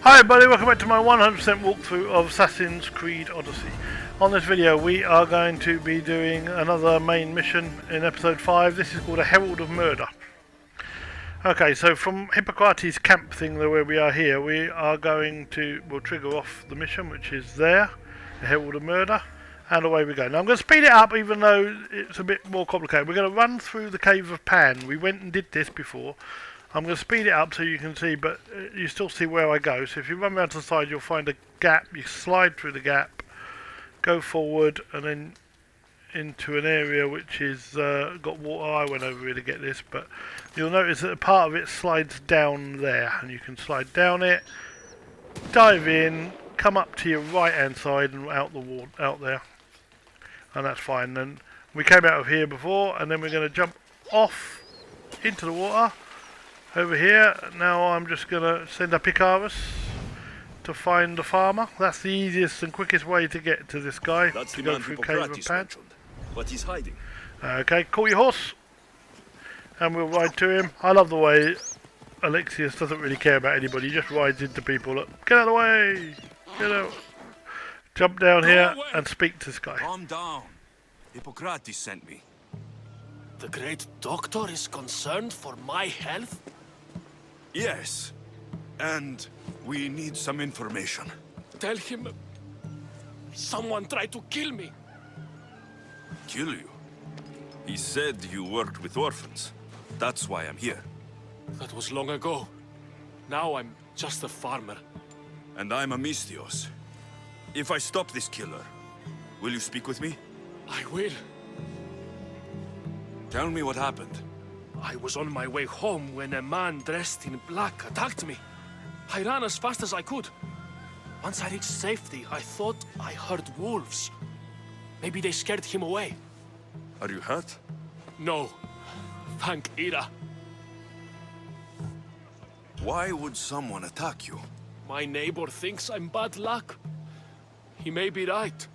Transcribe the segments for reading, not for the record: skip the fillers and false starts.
Hi everybody, welcome back to my 100% walkthrough of Assassin's Creed Odyssey. On this video we are going to be doing another main mission in episode 5. This is called a Herald of Murder. Okay, so from Hippocrates' camp thing where we are here, we are going to, we'll trigger off the mission which is there, the Herald of Murder, and away we go. Now I'm going to speed it up even though it's a bit more complicated. We're going to run through the Cave of Pan. We went and did this before. I'm going to speed it up so you can see, but you still see where I go. So if you run around to the side, you'll find a gap. You slide through the gap, go forward, and then into an area which is got water. I went over here to get this, but you'll notice that a part of it slides down there, and you can slide down it, dive in, come up to your right-hand side and out the water, out there, and that's fine. Then we came out of here before, and then we're going to jump off into the water. Over here, now I'm just going to send a Icarus to find the farmer. That's the easiest and quickest way to get to this guy. That's to the go man through Cave of Pan. But he's hiding. Okay, call your horse and we'll ride to him. I love the way Alexius doesn't really care about anybody. He just rides into people. Look, get out of the way! Get out. Jump down here and speak to this guy. Calm down. Hippocrates sent me. The great doctor is concerned for my health? Yes. And we need some information. Tell him someone tried to kill me. Kill you? He said you worked with orphans. That's why I'm here. That was long ago. Now I'm just a farmer. And I'm Amistios. If I stop this killer, will you speak with me? I will. Tell me what happened. I was on my way home when a man dressed in black attacked me. I ran as fast as I could. Once I reached safety, I thought I heard wolves. Maybe they scared him away. Are you hurt? No. Thank Ira. Why would someone attack you? My neighbor thinks I'm bad luck. He may be right.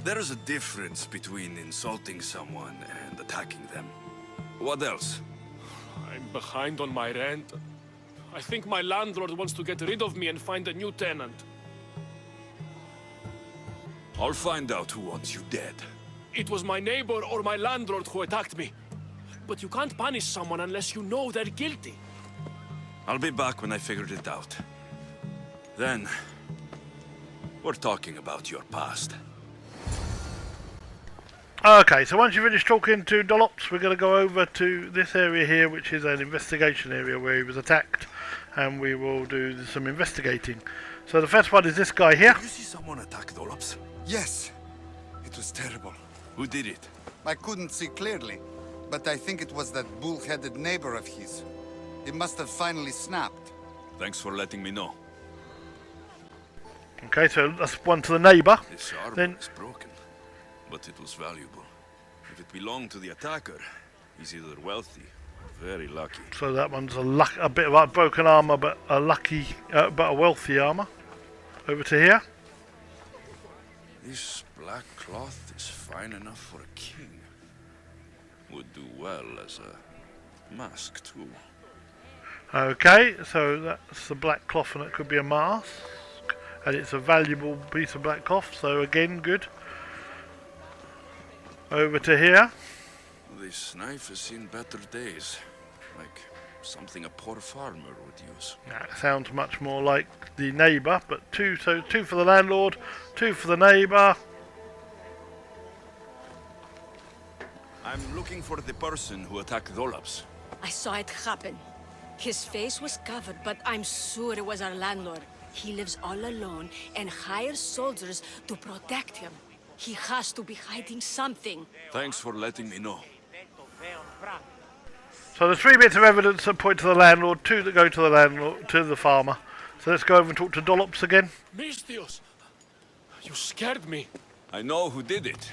There's a difference between insulting someone and attacking them. What else? I'm behind on my rent. I think my landlord wants to get rid of me and find a new tenant. I'll find out who wants you dead. It was my neighbor or my landlord who attacked me. But you can't punish someone unless you know they're guilty. I'll be back when I figured it out. Then, we're talking about your past. Okay, so once you finish talking to Dolops, we're going to go over to this area here, which is an investigation area where he was attacked, and we will do some investigating. So the first one is this guy here. Did you see someone attack Dolops? Yes. It was terrible. Who did it? I couldn't see clearly, but I think it was that bull-headed neighbor of his. It must have finally snapped. Thanks for letting me know. Okay, so that's one to the neighbour. This armor Then is broken, but it was valuable. If it belonged to the attacker, he's either wealthy or very lucky. so that one's a bit of like broken armour, but a wealthy armour. Over to here. This black cloth is fine enough for a king. Would do well as a mask too. Okay, so that's the black cloth and it could be a mask. And it's a valuable piece of black cloth, so again, good. Over to here. This knife has seen better days. Like something a poor farmer would use. That sounds much more like the neighbour, but two for the landlord, two for the neighbour. I'm looking for the person who attacked Dolops. I saw it happen. His face was covered, but I'm sure it was our landlord. He lives all alone and hires soldiers to protect him. He has to be hiding something. Thanks for letting me know. So there's 3 bits of evidence that point to the landlord, 2 that go to the landlord, to the farmer. So let's go over and talk to Dolops again. Mistios! You scared me. I know who did it.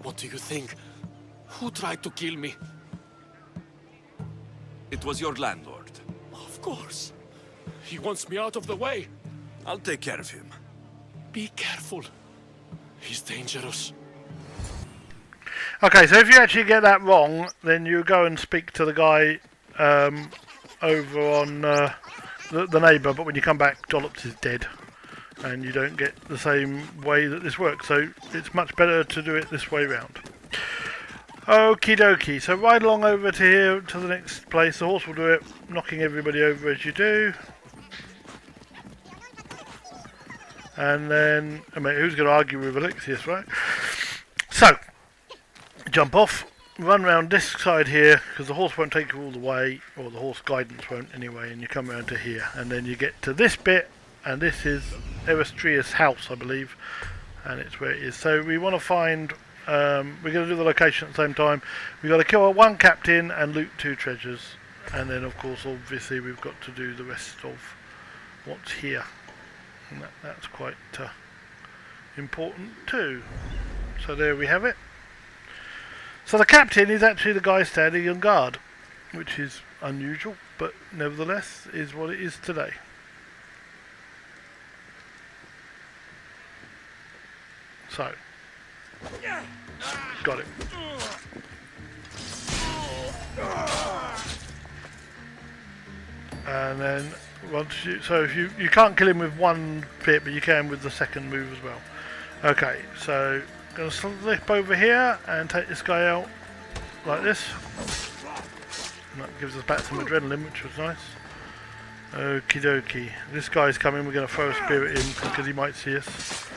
What do you think? Who tried to kill me? It was your landlord. Of course. He wants me out of the way. I'll take care of him. Be careful. He's dangerous. Okay, so if you actually get that wrong, then you go and speak to the guy over on the neighbour, but when you come back, Dollops is dead, and you don't get the same way that this works. So it's much better to do it this way round. Okie dokie. So ride along over to here to the next place. The horse will do it, knocking everybody over as you do. And then, I mean, who's going to argue with Alexius, right? So, jump off, run round this side here, because the horse won't take you all the way, or the horse guidance won't anyway, and you come round to here. And then you get to this bit, and this is Erestrius' house, I believe, and it's where it is. So we want to find, we're going to do the location at the same time. We've got to kill one captain and loot 2 treasures. And then, of course, obviously, we've got to do the rest of what's here. And that's quite important too. So there we have it. So the captain is actually the guy standing on guard, which is unusual, but nevertheless is what it is today. So, got it. And then once you, so if you can't kill him with one bit, but you can with the second move as well. Okay, so I'm going to slip over here and take this guy out like this. And that gives us back some adrenaline, which was nice. Okie dokie. This guy's coming, we're going to throw a spear at him because he might see us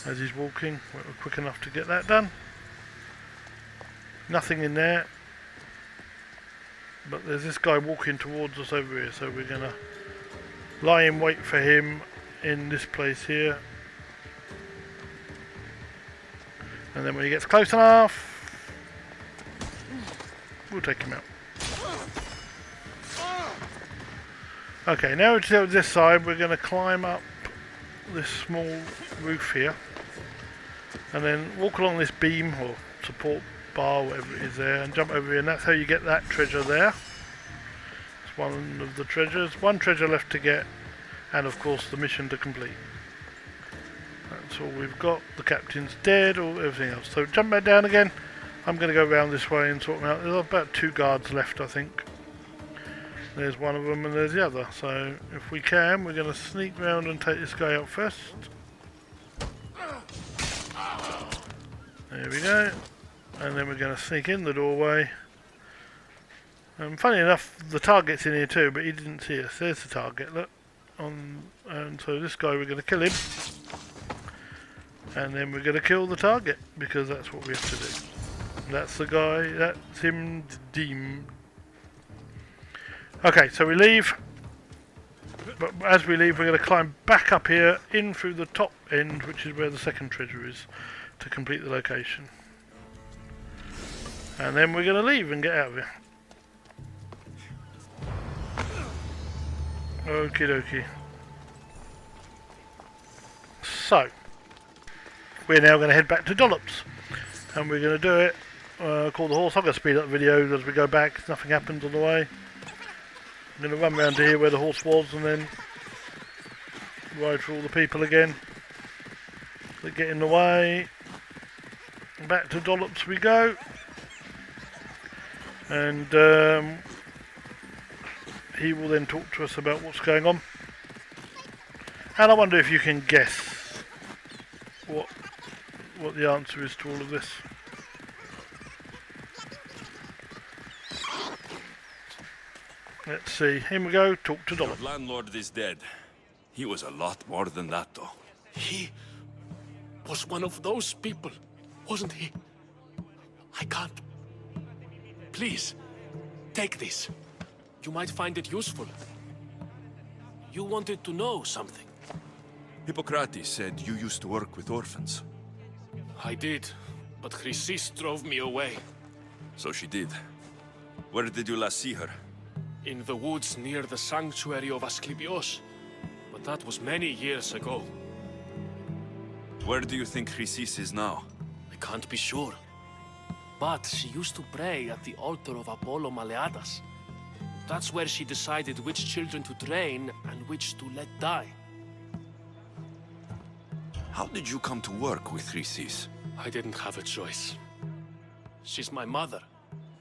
as he's walking. We're quick enough to get that done. Nothing in there. But there's this guy walking towards us over here, so we're going to lie in wait for him in this place here. And then when he gets close enough, we'll take him out. Okay, now to this side, we're going to climb up this small roof here. And then walk along this beam, or support bar, whatever it is there, and jump over here, and that's how you get that treasure there. It's one of the treasures. One treasure left to get, and of course the mission to complete. That's all we've got. The captain's dead, or everything else. So jump back down again. I'm going to go around this way and sort them out. There's about 2 guards left, I think. There's one of them and there's the other. So if we can, we're going to sneak round and take this guy out first. There we go. And then we're going to sneak in the doorway. Funny enough, the target's in here too, but he didn't see us. There's the target, look. And so this guy, we're going to kill him. And then we're going to kill the target, because that's what we have to do. That's the guy, that's him, Deem. Okay, so we leave. But as we leave, we're going to climb back up here, in through the top end, which is where the second treasure is, to complete the location. And then we're going to leave and get out of here. Okie dokie. So, we're now going to head back to Dollops. And we're going to do it, call the horse. I'm going to speed up the video as we go back, nothing happens on the way. I'm going to run around to here where the horse was and then ride for all the people again that get in the way. Back to Dollops we go. And he will then talk to us about what's going on. And I wonder if you can guess what the answer is to all of this. Let's see. Here we go. Talk to Dollops. Your landlord is dead. He was a lot more than that, though. He was one of those people, wasn't he? I can't. Please, take this. You might find it useful. You wanted to know something. Hippocrates said you used to work with orphans. I did, but Chrysis drove me away. So she did. Where did you last see her? In the woods near the sanctuary of Asclepios. But that was many years ago. Where do you think Chrysis is now? I can't be sure. But she used to pray at the altar of Apollo Maleadas. That's where she decided which children to train and which to let die. How did you come to work with Chrysis? I didn't have a choice. She's my mother.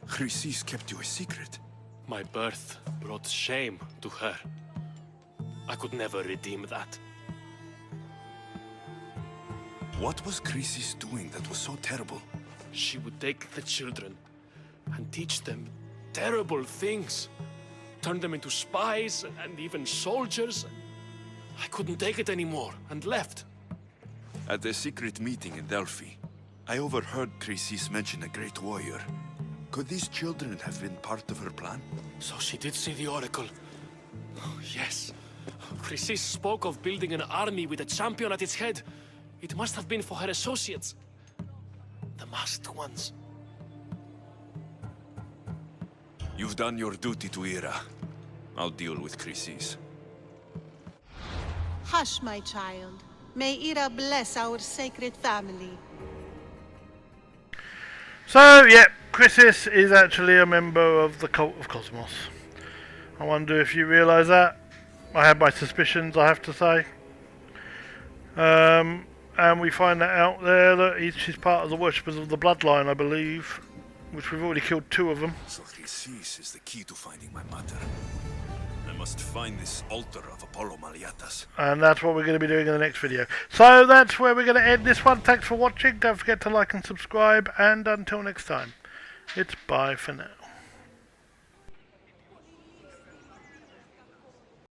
Chrysis kept you a secret. My birth brought shame to her. I could never redeem that. What was Chrysis doing that was so terrible? She would take the children and teach them terrible things. Turn them into spies and even soldiers. I couldn't take it anymore and left. At a secret meeting in Delphi, I overheard Chrysis mention a great warrior. Could these children have been part of her plan? So she did see the Oracle. Oh, yes. Chrysis spoke of building an army with a champion at its head. It must have been for her associates. The masked ones. You've done your duty to Ira. I'll deal with Chrysis. Hush, my child. May Ira bless our sacred family. So, yeah, Chrysis is actually a member of the Cult of Cosmos. I wonder if you realise that. I have my suspicions, I have to say. And we find that out there that she's part of the worshippers of the bloodline, I believe. Which we've already killed 2 of them. So Chrysis is the key to finding my mother. I must find this altar of Apollo Maliatas. And that's what we're going to be doing in the next video. So that's where we're going to end this one. Thanks for watching. Don't forget to like and subscribe. And until next time, it's bye for now.